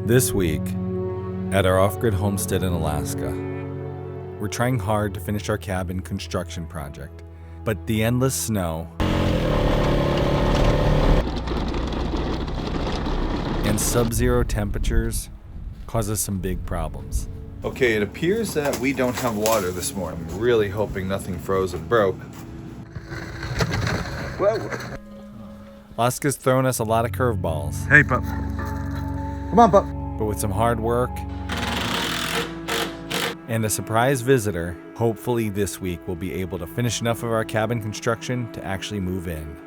This week, at our off-grid homestead in Alaska, we're trying hard to finish our cabin construction project, but the endless snow and sub-zero temperatures cause us some big problems. Okay, it appears that we don't have water this morning. I'm really hoping nothing frozen broke. Whoa. Alaska's thrown us a lot of curveballs. Hey, pup. Come on, pup. But with some hard work and a surprise visitor, hopefully this week we'll be able to finish enough of our cabin construction to actually move in.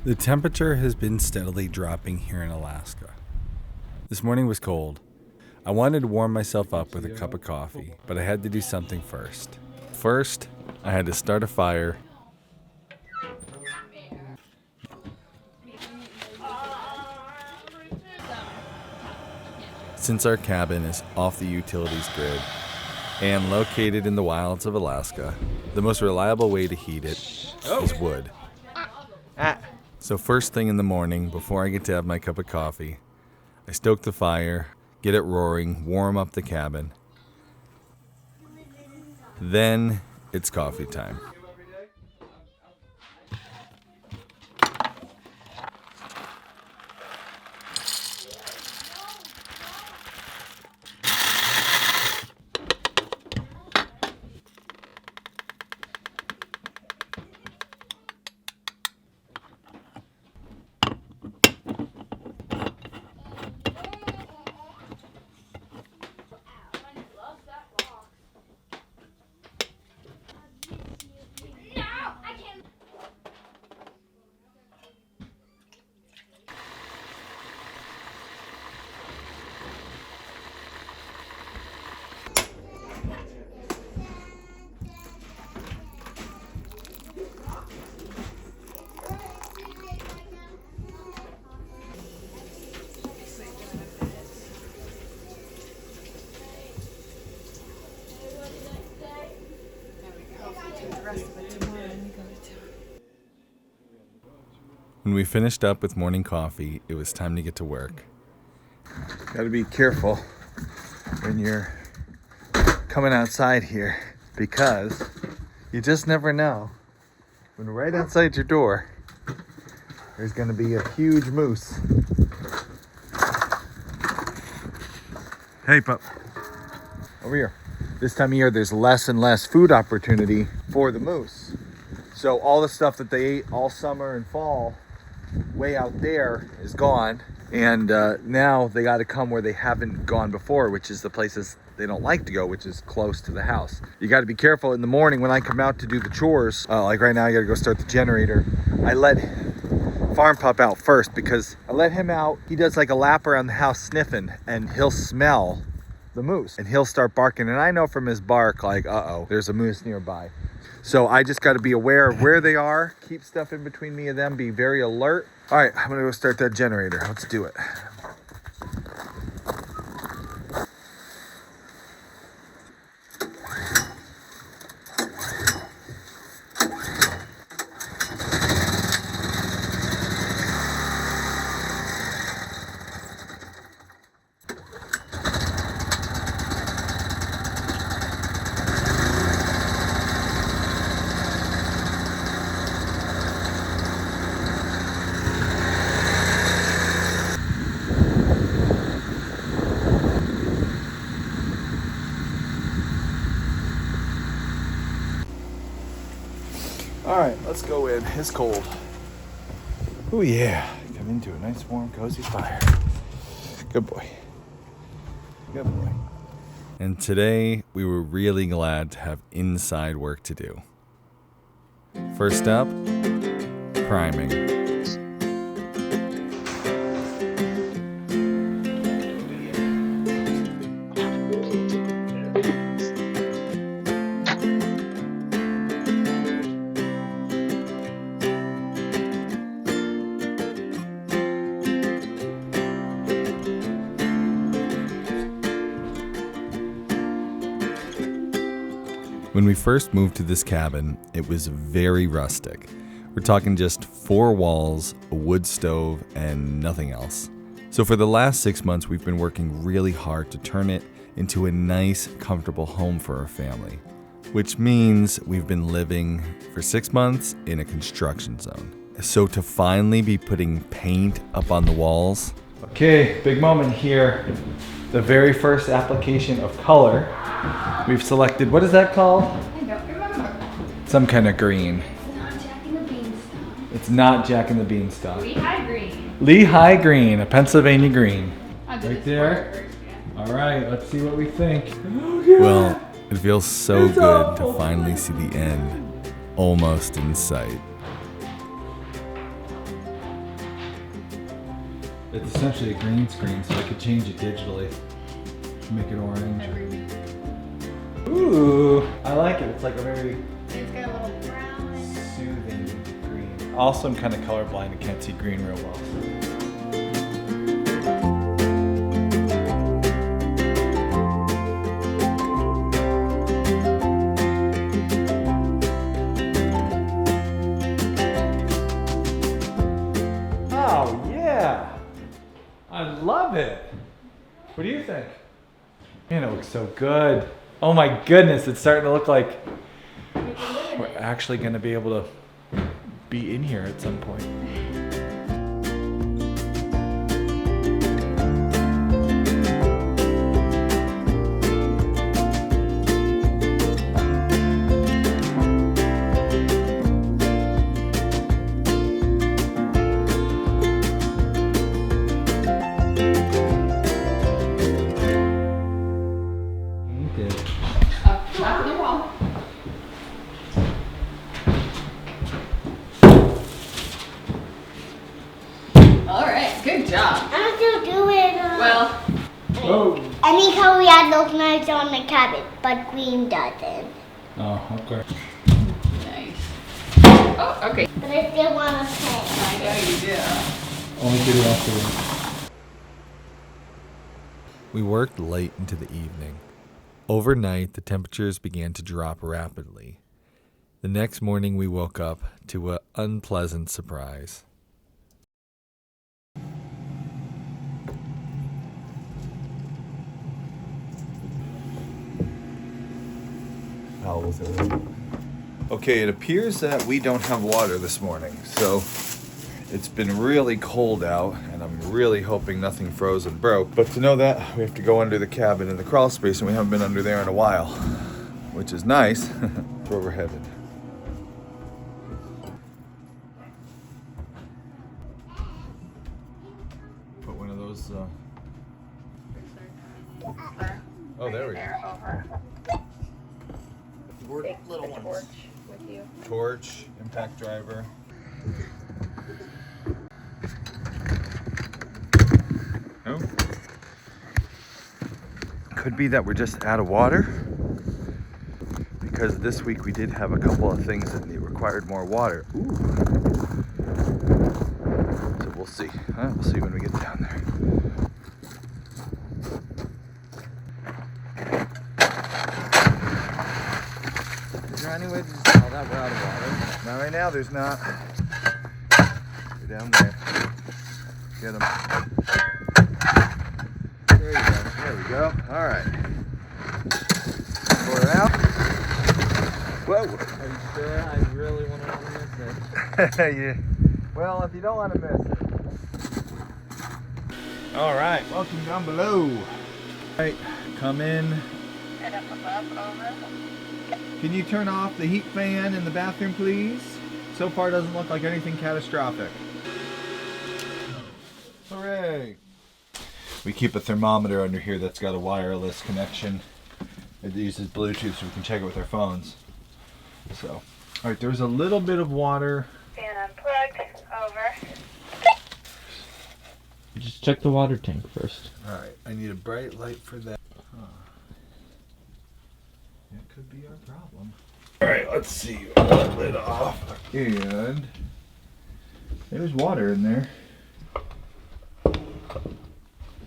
The temperature has been steadily dropping here in Alaska. This morning was cold. I wanted to warm myself up with a cup of coffee, but I had to do something first. First, I had to start a fire. Since our cabin is off the utilities grid and located in the wilds of Alaska, the most reliable way to heat it is wood. So first thing in the morning, before I get to have my cup of coffee, I stoke the fire, get it roaring, warm up the cabin. Then it's coffee time. When we finished up with morning coffee, it was time to get to work. Gotta be careful when you're coming outside here because you just never know when right outside your door there's gonna be a huge moose. Hey, pup. Over here. This time of year, there's less and less food opportunity for the moose. So all the stuff that they ate all summer and fall way out there is gone. And now they got to come where they haven't gone before, which is the places they don't like to go, which is close to the house. You got to be careful in the morning when I come out to do the chores. Like right now, I got to go start the generator. I let Farm Pup out first because I let him out. He does like a lap around the house sniffing and he'll smell the moose and he'll start barking. And I know from his bark, like, uh-oh, there's a moose nearby. So I just got to be aware of where they are, keep stuff in between me and them, be very alert. All right, I'm gonna go start that generator. Let's do it. All right, let's go in. It's cold. Oh yeah, come into a nice warm cozy fire. Good boy. Good boy. And today, we were really glad to have inside work to do. First up, priming. When we first moved to this cabin, it was very rustic. We're talking just 4 walls, a wood stove, and nothing else. So for the last 6 months, we've been working really hard to turn it into a nice, comfortable home for our family, which means we've been living for 6 months in a construction zone. So to finally be putting paint up on the walls. Okay, big moment here. The very first application of color. We've selected, what is that called? I don't remember. Some kind of green. It's not Jack and the Beanstalk. It's not Jack and the Beanstalk. Lehigh green. Lehigh green, a Pennsylvania green. Right there. All right, let's see what we think. Oh, yeah. Well, it feels so good to finally see the end almost in sight. It's essentially a green screen, so I could change it digitally. Make it orange. Ooh, I like it. It's like a very It's got a little brown. soothing green. Also, I'm kind of colorblind and can't see green real well. Oh, yeah. I love it. What do you think? Man, it looks so good. Oh my goodness, it's starting to look like we're actually going to be able to be in here at some point. Top of the wall. All right, good job. I have to do it. Well, Whoa. Any color that looks nice on the cabbage, but green doesn't. Oh, okay. nice. Oh, okay. But I still want to play. I know you do. Only do it afterwards. We worked late into the evening. Overnight, the temperatures began to drop rapidly. The next morning, we woke up to an unpleasant surprise. Okay, it appears that we don't have water this morning, so it's been really cold out, and I'm really hoping nothing froze and broke. But to know that, we have to go under the cabin in the crawl space, and we haven't been under there in a while, which is nice. That's where we're headed. Put one of those. Oh, there we go. Little ones. Torch with you. Torch, impact driver. No. Could be that we're just out of water, because this week we did have a couple of things that required more water. Ooh. So we'll see. We'll see when we get down there. Is there any way to just tell that we're out of water? Not right now, there's not. You're down there. Get them. There you go. There we go. All right. Pour it out. Whoa. Are you sure? I really want to miss it. Yeah. Well, if you don't want to miss it. All right. Welcome down below. All right. Come in. Head up above, over. Can you turn off the heat fan in the bathroom, please? So far, doesn't look like anything catastrophic. Hooray! We keep a thermometer under here that's got a wireless connection. It uses Bluetooth so we can check it with our phones. So, all right, there's a little bit of water. Fan unplugged, over. Just check the water tank first. All right, I need a bright light for that. Huh. That could be our problem. All right, let's see. Pull that lid off. And there's water in there.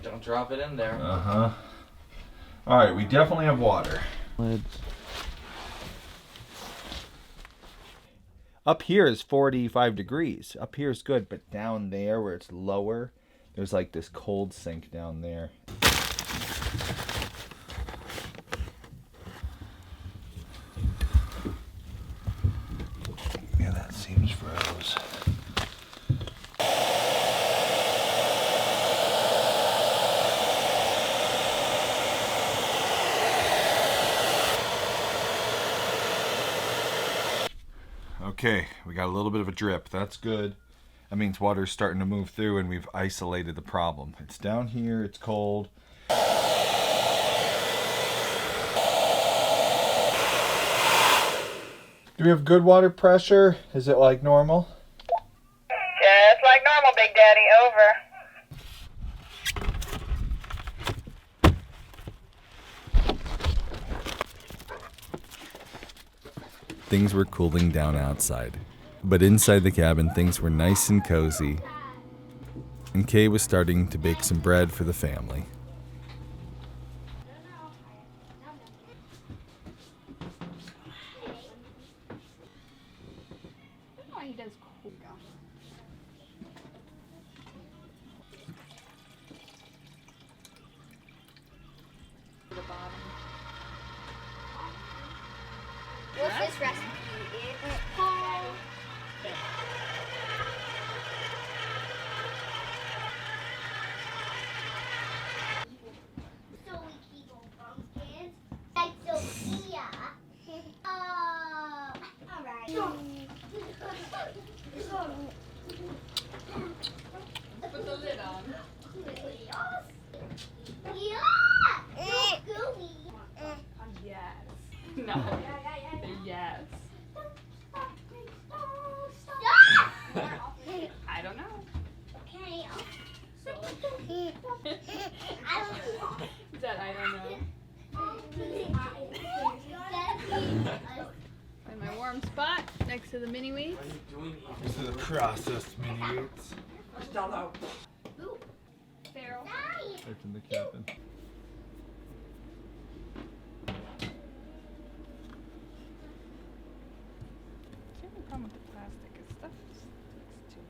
Don't drop it in there. Uh-huh. All right, we definitely have water. Lids. Up here is 45 degrees. Up here is good, but down there where it's lower, there's like this cold sink down there. Yeah, that seems froze. Okay, we got a little bit of a drip. That's good. That means water's starting to move through and we've isolated the problem. It's down here, it's cold. Do we have good water pressure? Is it like normal? Yeah, it's like normal, Big Daddy. Over. Things were cooling down outside, but inside the cabin things were nice and cozy, and Kay was starting to bake some bread for the family. Oh, he does cool. The bottom. What's this recipe? So we keep on pumpkins. Like Sophia. Oh, alright. Put the lid on. Yeah. Gooey. Yes. No. Yes. I don't know. Okay. Is that I don't know? In my warm spot next to the mini wheats. This is a processed mini wheats. Feral. It's in the cabin. The only problem with the plastic is stuff sticks to it.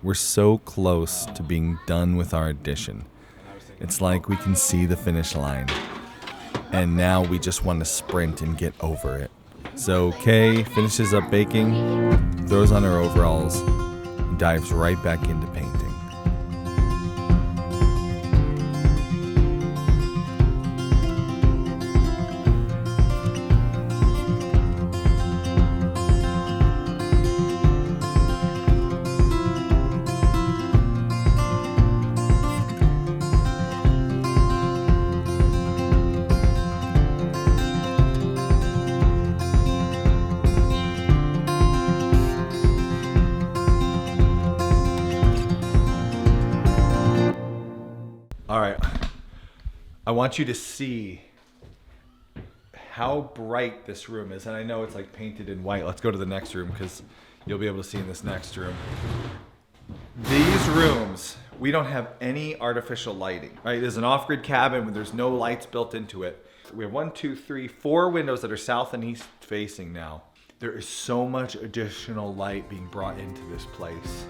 We're so close to being done with our addition. It's like we can see the finish line. And now we just want to sprint and get over it. So Kay finishes up baking, throws on her overalls, and dives right back into painting. All right, I want you to see how bright this room is. And I know it's like painted in white. Let's go to the next room because you'll be able to see in this next room. These rooms, we don't have any artificial lighting, right? There's an off-grid cabin where there's no lights built into it. We have 1, 2, 3, 4 windows that are south and east facing now. There is so much additional light being brought into this place.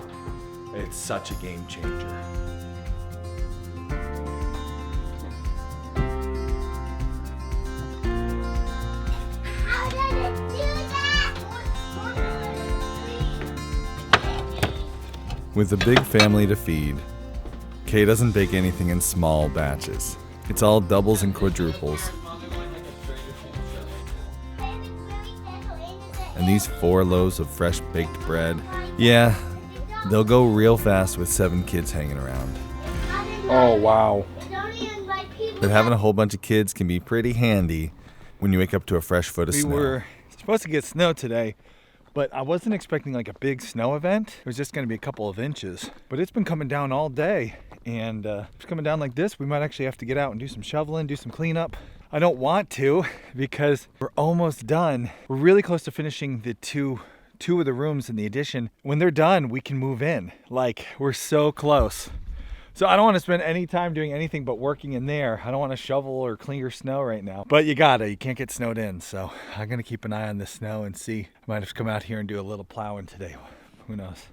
It's such a game changer. How did it do that? With a big family to feed, Kay doesn't bake anything in small batches. It's all doubles and quadruples. And these 4 loaves of fresh baked bread, yeah, they'll go real fast with 7 kids hanging around. Oh, wow. But having a whole bunch of kids can be pretty handy when you wake up to a fresh foot of We snow. were supposed to get snow today, but I wasn't expecting like a big snow event. It was just going to be a couple of inches. But it's been coming down all day, And it's coming down like this. We might actually have to get out and do some shoveling, do some cleanup. I don't want to because we're almost done. We're really close to finishing the two of the rooms in the addition. When they're done, we can move in. Like, we're so close. So I don't want to spend any time doing anything but working in there. I don't want to shovel or clear snow right now. But you can't get snowed in. So I'm gonna keep an eye on the snow and see. I might have to come out here and do a little plowing today. Who knows?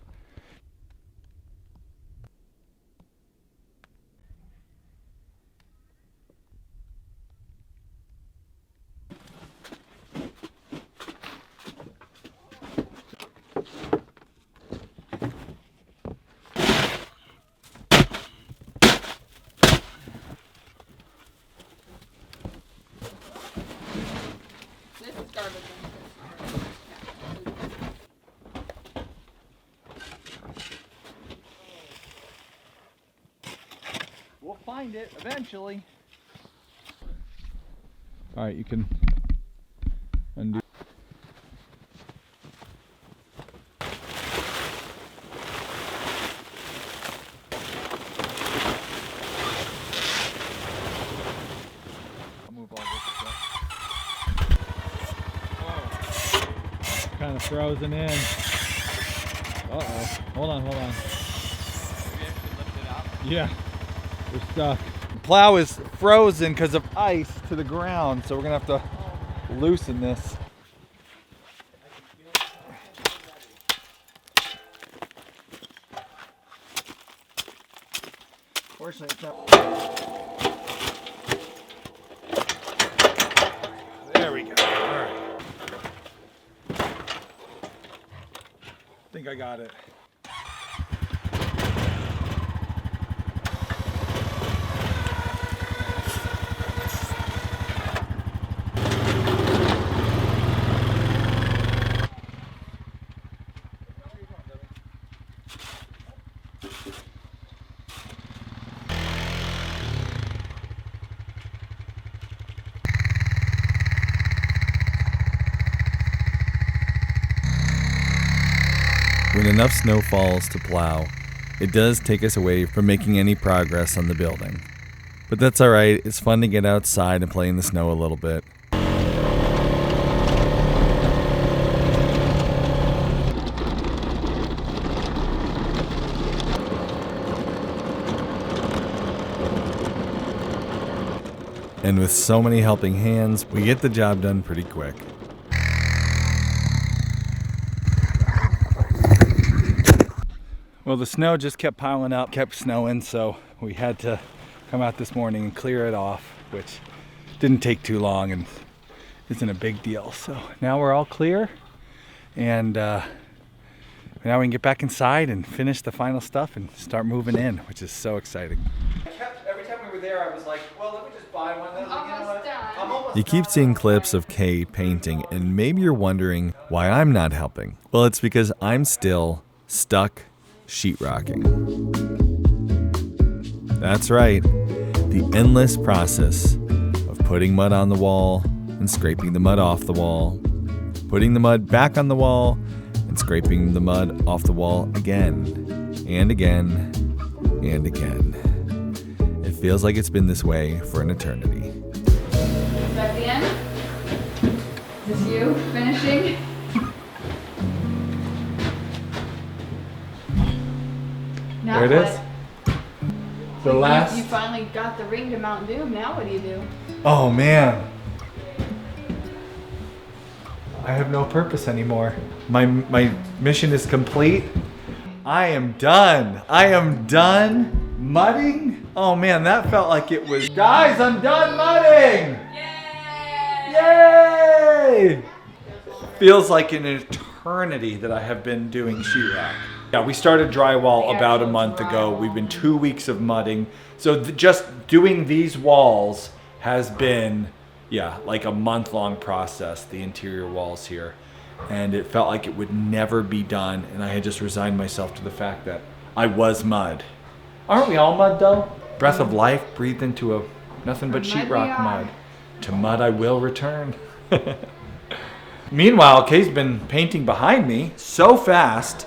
We'll find it eventually. All right, you can undo. I'll move all this stuff. Oh, kind of frozen in. Uh-oh. Hold on. Maybe I should lift it up. Yeah. We're stuck. The plow is frozen because of ice to the ground, so we're gonna have to loosen this. Fortunately, it's not. There we go. All right. I think I got it. When enough snow falls to plow, it does take us away from making any progress on the building. But that's alright, it's fun to get outside and play in the snow a little bit. And with so many helping hands, we get the job done pretty quick. Well, the snow just kept piling up, kept snowing, so we had to come out this morning and clear it off, which didn't take too long and isn't a big deal. So now we're all clear, and now we can get back inside and finish the final stuff and start moving in, which is so exciting. Every time we were there, I was like, well, let me just buy one. You keep seeing clips of Kay painting, and maybe you're wondering why I'm not helping. Well, it's because I'm still stuck sheetrocking. That's right, the endless process of putting mud on the wall and scraping the mud off the wall, putting the mud back on the wall and scraping the mud off the wall again and again and again. It feels like it's been this way for an eternity. Is that the end? Is this you finishing? Now There it what? is. The last. You finally got the ring to Mount Doom. Now what do you do? Oh man. I have no purpose anymore. My mission is complete. I am done. I am done mudding. Oh man, that felt like it was. Guys, I'm done mudding. Yay! Feels like an eternity that I have been doing sheetrock. Yeah, we started drywall about a month ago. We've been 2 weeks of mudding. So just doing these walls has been, yeah, like a month-long process, the interior walls here. And it felt like it would never be done. And I had just resigned myself to the fact that I was mud. Aren't we all mud though? Breath of life breathed into a nothing but sheetrock mud. To mud I will return. Meanwhile, Kay's been painting behind me so fast.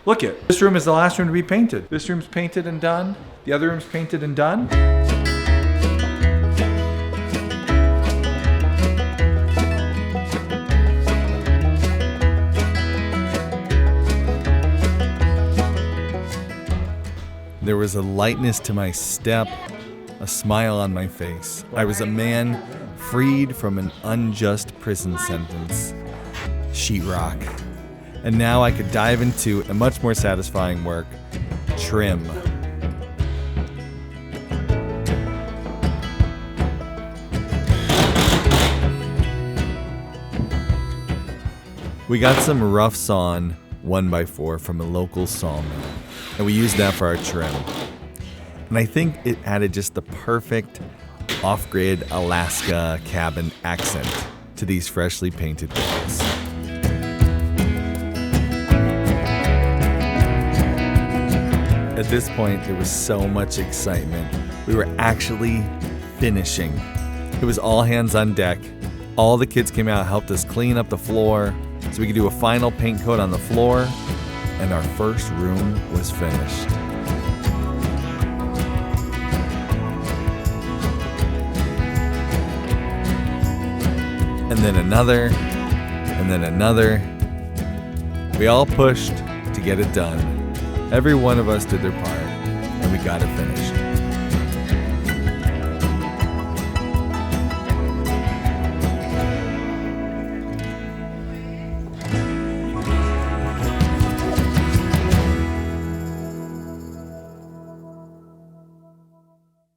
Look it, this room is the last room to be painted. This room's painted and done. The other room's painted and done. There was a lightness to my step, a smile on my face. I was a man freed from an unjust prison sentence, sheetrock. And now I could dive into a much more satisfying work, trim. We got some rough sawn 1x4 from a local sawmill, and we used that for our trim. And I think it added just the perfect off-grid Alaska cabin accent to these freshly painted walls. At this point, there was so much excitement. We were actually finishing. It was all hands on deck. All the kids came out, helped us clean up the floor so we could do a final paint coat on the floor, and our first room was finished. And then another, and then another. We all pushed to get it done. Every one of us did their part, and we got it finished.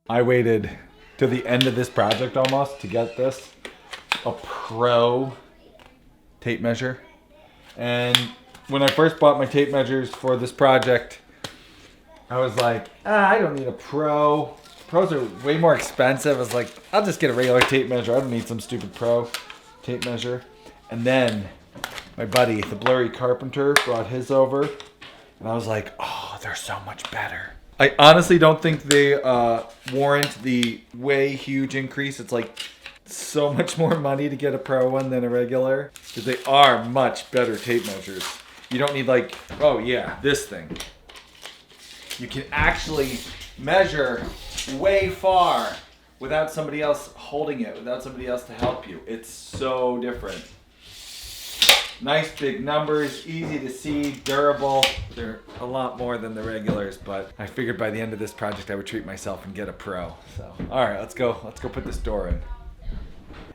I waited to the end of this project almost to get this, a pro tape measure. And when I first bought my tape measures for this project, I was like, I don't need a pro. Pros are way more expensive. I was like, I'll just get a regular tape measure. I don't need some stupid pro tape measure. And then my buddy, the Blurry Carpenter, brought his over. And I was like, oh, they're so much better. I honestly don't think they warrant the way huge increase. It's like so much more money to get a pro one than a regular, because they are much better tape measures. You don't need like, oh yeah, this thing. You can actually measure way far without somebody else holding it, without somebody else to help you. It's so different. Nice big numbers, easy to see, durable. They're a lot more than the regulars, but I figured by the end of this project I would treat myself and get a pro. So, all right, let's go put this door in.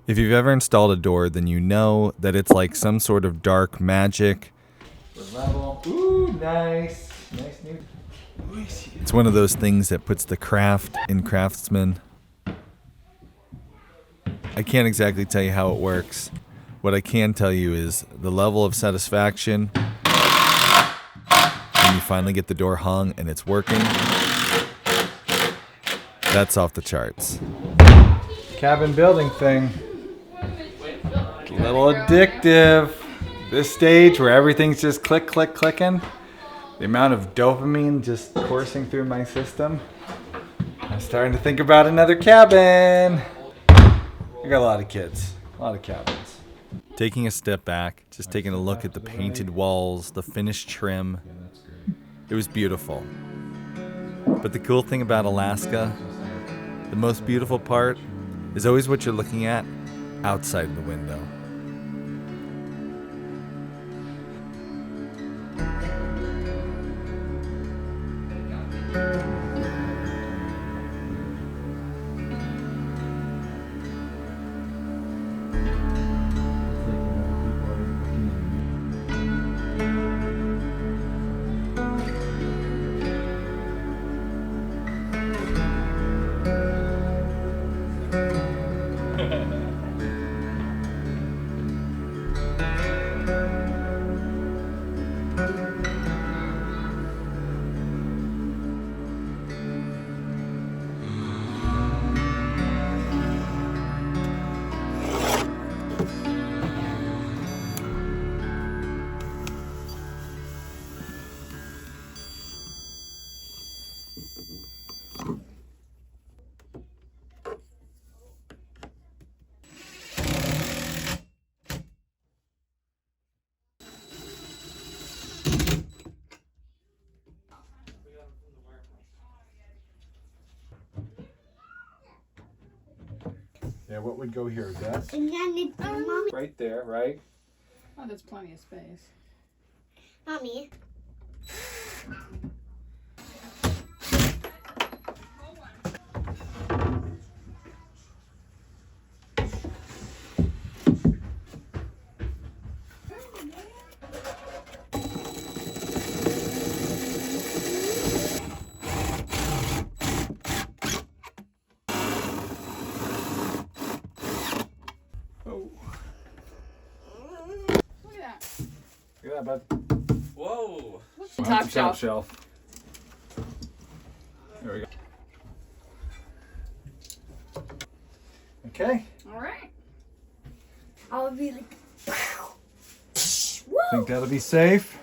If you've ever installed a door, then you know that it's like some sort of dark magic. The level. Ooh, nice. Nice new. It's one of those things that puts the craft in craftsmen. I can't exactly tell you how it works. What I can tell you is the level of satisfaction when you finally get the door hung and it's working. That's off the charts. Cabin building thing. It's a little addictive. This stage where everything's just clicking. The amount of dopamine just coursing through my system. I'm starting to think about another cabin. I got a lot of kids, a lot of cabins. Taking a step back, just taking a look at the painted walls, the finished trim. It was beautiful. But the cool thing about Alaska, the most beautiful part, is always what you're looking at outside the window. what would go here? Desk? And then it's mommy. Right there, right? Oh, there's plenty of space. Mommy. Look at that. Look at that, bud. Whoa! Top shelf. Shelf. There we go. Okay. All right. I'll be like, Think that'll be safe?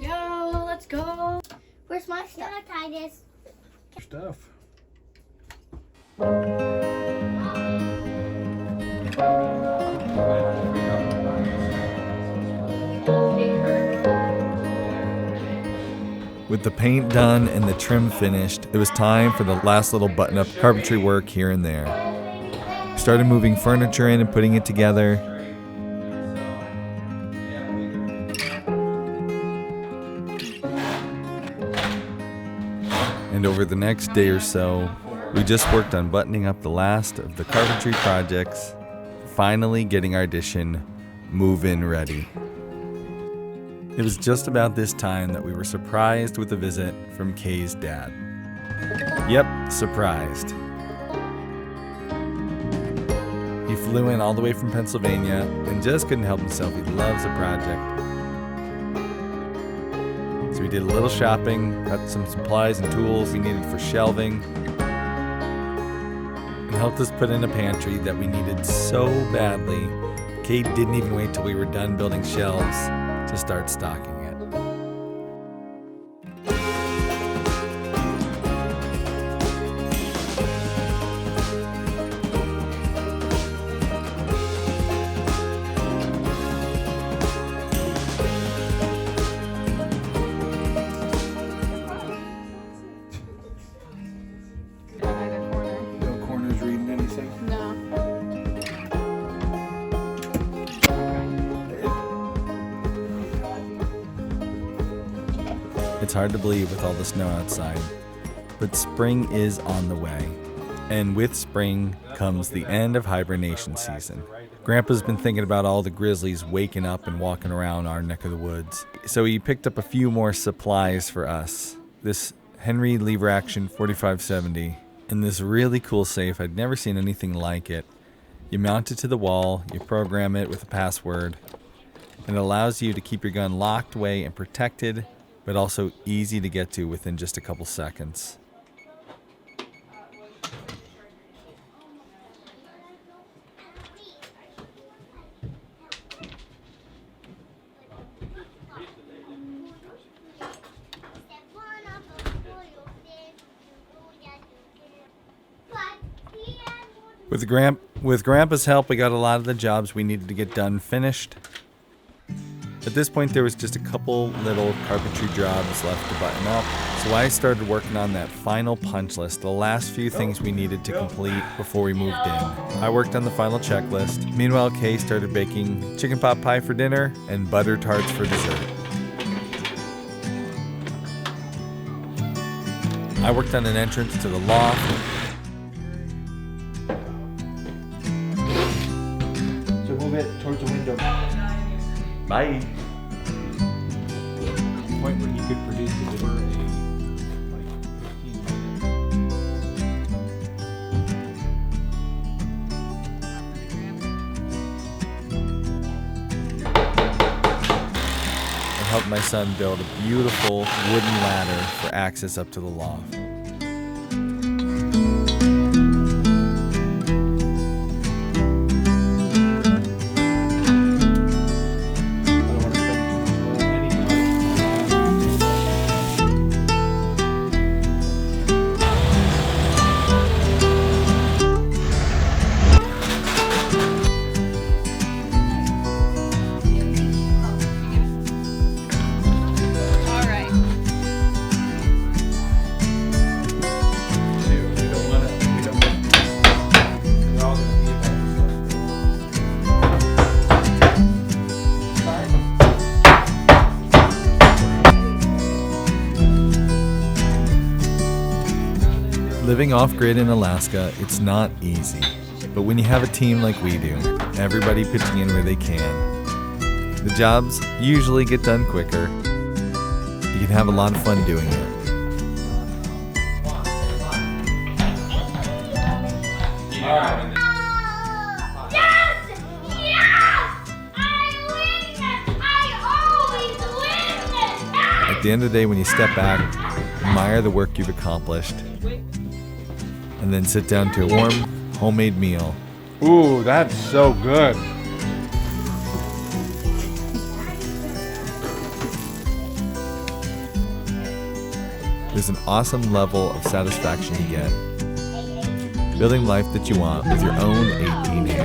yo, let's go. Where's my stuff? Tie this. Stuff. With the paint done and the trim finished, it was time for the last little button-up carpentry work here and there. Started moving furniture in and putting it together. And over the next day or so, we just worked on buttoning up the last of the carpentry projects, finally getting our addition move-in ready. It was just about this time that we were surprised with a visit from Kay's dad. Yep, surprised. He flew in all the way from Pennsylvania and just couldn't help himself. He loves the project. So we did a little shopping, got some supplies and tools we needed for shelving, and helped us put in a pantry that we needed so badly. Kate didn't even wait till we were done building shelves to start stocking it. No corners reading anything. No. It's hard to believe with all the snow outside, but spring is on the way. And with spring comes the end of hibernation season. Grandpa's been thinking about all the grizzlies waking up and walking around our neck of the woods. So he picked up a few more supplies for us. This Henry lever action 4570 and this really cool safe. I'd never seen anything like it. You mount it to the wall, you program it with a password, and it allows you to keep your gun locked away and protected, but also easy to get to within just a couple seconds. With Grandpa's help, we got a lot of the jobs we needed to get done finished. At this point, there was just a couple little carpentry jobs left to button up, so I started working on that final punch list, the last few things we needed to complete before we moved in. I worked on the final checklist. Meanwhile, Kay started baking chicken pot pie for dinner and butter tarts for dessert. I worked on an entrance to the loft. So move it towards the window. Bye. Point where you could produce the dinner in like 15 minutes. I helped my son build a beautiful wooden ladder for access up to the loft. All right. Living off-grid in Alaska, it's not easy. But when you have a team like we do, everybody pitching in where they can, the jobs usually get done quicker. You can have a lot of fun doing it. Yes! Yes! I win this! I always win this! At the end of the day, when you step back, admire the work you've accomplished, and then sit down to a warm, homemade meal. Ooh, that's so good. There's an awesome level of satisfaction you get building life that you want with your own 18 hands.